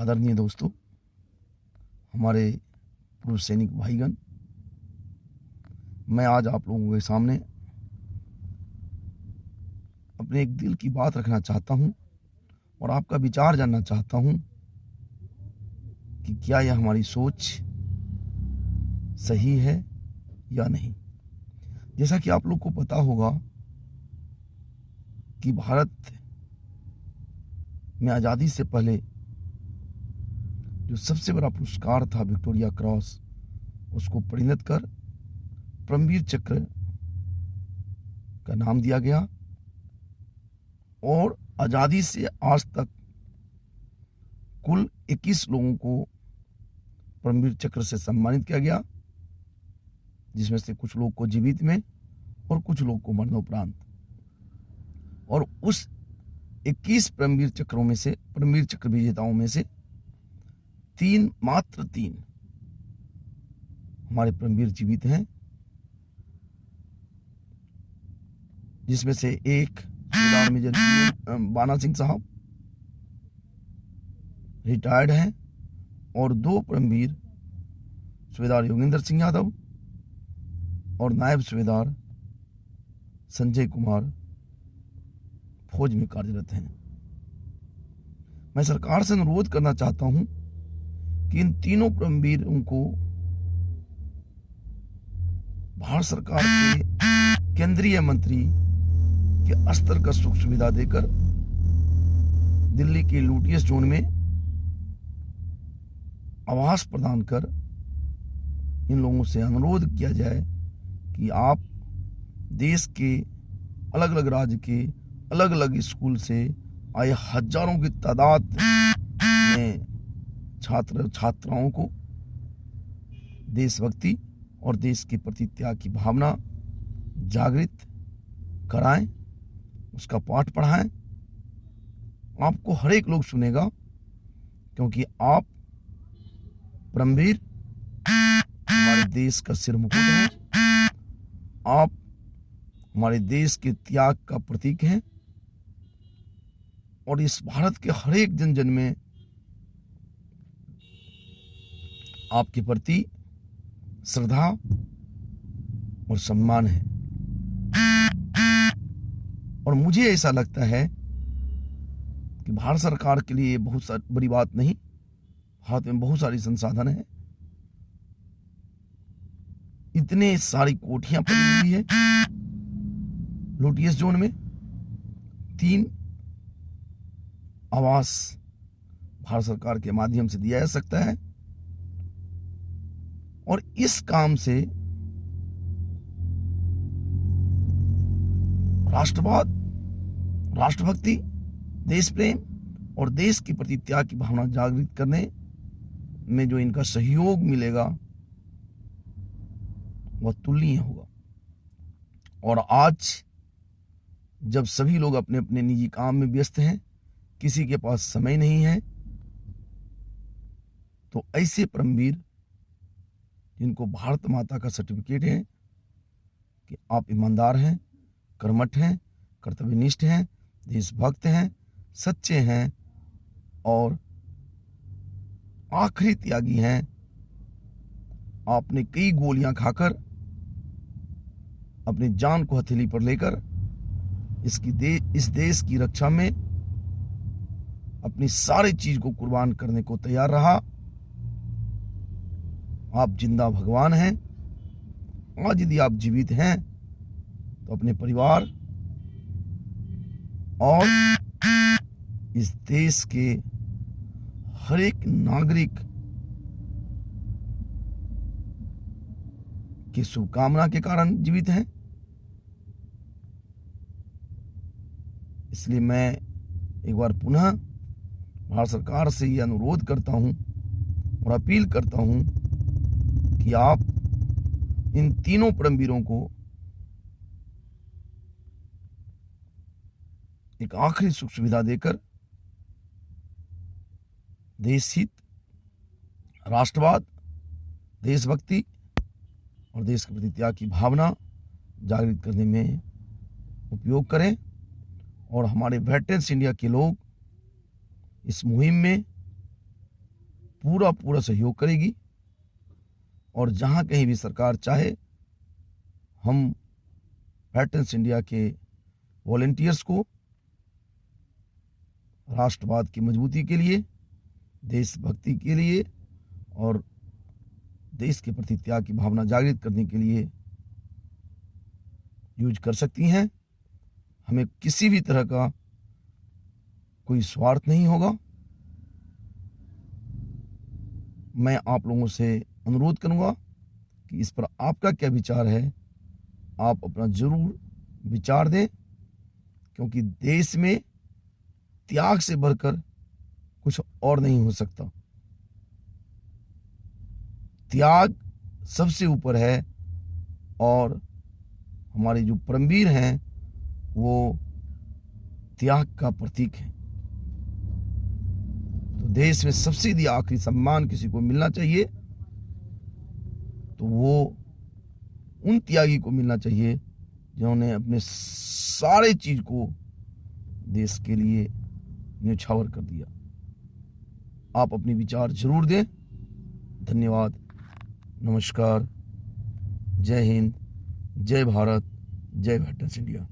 आदरणीय दोस्तों, हमारे पूर्व सैनिक भाईगण, मैं आज आप लोगों के सामने अपने एक दिल की बात रखना चाहता हूं और आपका विचार जानना चाहता हूं कि क्या यह हमारी सोच सही है या नहीं। जैसा कि आप लोग को पता होगा कि भारत में आज़ादी से पहले जो सबसे बड़ा पुरस्कार था विक्टोरिया क्रॉस, उसको परिणत कर परमवीर चक्र का नाम दिया गया और आज़ादी से आज तक कुल 21 लोगों को परमवीर चक्र से सम्मानित किया गया, जिसमें से कुछ लोग को जीवित में और कुछ लोग को मरणोपरांत। और उस 21 परमवीर चक्रों में से, परमवीर चक्र विजेताओं में से मात्र तीन हमारे परमवीर जीवित हैं, जिसमें से एक सूबेदार मेजर बाना सिंह साहब रिटायर्ड हैं और दो परमवीर सूबेदार योगेंद्र सिंह यादव और नायब सूबेदार संजय कुमार फौज में कार्यरत हैं। मैं सरकार से अनुरोध करना चाहता हूं कि इन तीनों परमवीरों को भारत सरकार के केंद्रीय मंत्री के स्तर का सुख सुविधा देकर दिल्ली के लूटियस जोन में आवास प्रदान कर इन लोगों से अनुरोध किया जाए कि आप देश के अलग अलग राज्य के अलग अलग स्कूल से आए हजारों की तादाद में छात्र छात्राओं को देशभक्ति और देश के प्रति त्याग की भावना जागृत कराएं, उसका पाठ पढ़ाएं। आपको हर एक लोग सुनेगा, क्योंकि आप परमवीर हमारे देश का सिर मुकुट हैं, आप हमारे देश के त्याग का प्रतीक हैं और इस भारत के हर एक जन जन में आपके प्रति श्रद्धा और सम्मान है। और मुझे ऐसा लगता है कि भारत सरकार के लिए बहुत बड़ी बात नहीं, भारत में बहुत सारी संसाधन है, इतने सारी कोठियां पड़ी हुई है लूटियस जोन में, 3 आवास भारत सरकार के माध्यम से दिया जा सकता है और इस काम से राष्ट्रवाद, राष्ट्रभक्ति, देश प्रेम और देश के प्रति त्याग की भावना जागृत करने में जो इनका सहयोग मिलेगा वह तुलनीय होगा। और आज जब सभी लोग अपने अपने निजी काम में व्यस्त हैं, किसी के पास समय नहीं है, तो ऐसे परमवीर जिनको भारत माता का सर्टिफिकेट है कि आप ईमानदार हैं, कर्मठ हैं, कर्तव्यनिष्ठ हैं, देशभक्त हैं, सच्चे हैं और आखिरी त्यागी हैं, आपने कई गोलियां खाकर अपनी जान को हथेली पर लेकर इस देश की रक्षा में अपनी सारी चीज को कुर्बान करने को तैयार रहा। आप जिंदा भगवान हैं। आज यदि आप जीवित हैं तो अपने परिवार और इस देश के हर एक नागरिक की शुभकामना के कारण जीवित हैं। इसलिए मैं एक बार पुनः भारत सरकार से यह अनुरोध करता हूं और अपील करता हूं कि आप इन तीनों परमवीरों को एक आखिरी सुख सुविधा देकर देश हित, राष्ट्रवाद, देशभक्ति और देश के प्रति त्याग की भावना जागृत करने में उपयोग करें। और हमारे वेटरन्स इंडिया के लोग इस मुहिम में पूरा सहयोग करेगी और जहाँ कहीं भी सरकार चाहे हम वेटरन्स इंडिया के वॉलंटियर्स को राष्ट्रवाद की मजबूती के लिए, देशभक्ति के लिए और देश के प्रति त्याग की भावना जागृत करने के लिए यूज कर सकती हैं। हमें किसी भी तरह का कोई स्वार्थ नहीं होगा। मैं आप लोगों से अनुरोध करूंगा कि इस पर आपका क्या विचार है, आप अपना जरूर विचार दें, क्योंकि देश में त्याग से बढ़कर कुछ और नहीं हो सकता। त्याग सबसे ऊपर है और हमारे जो परमवीर हैं वो त्याग का प्रतीक है। तो देश में सबसे यदि आखिरी सम्मान किसी को मिलना चाहिए तो वो उन त्यागी को मिलना चाहिए जिन्होंने अपने सारे चीज को देश के लिए न्यौछावर कर दिया। आप अपने विचार जरूर दें। धन्यवाद। नमस्कार। जय हिंद, जय भारत, जय वेटरन्स इंडिया।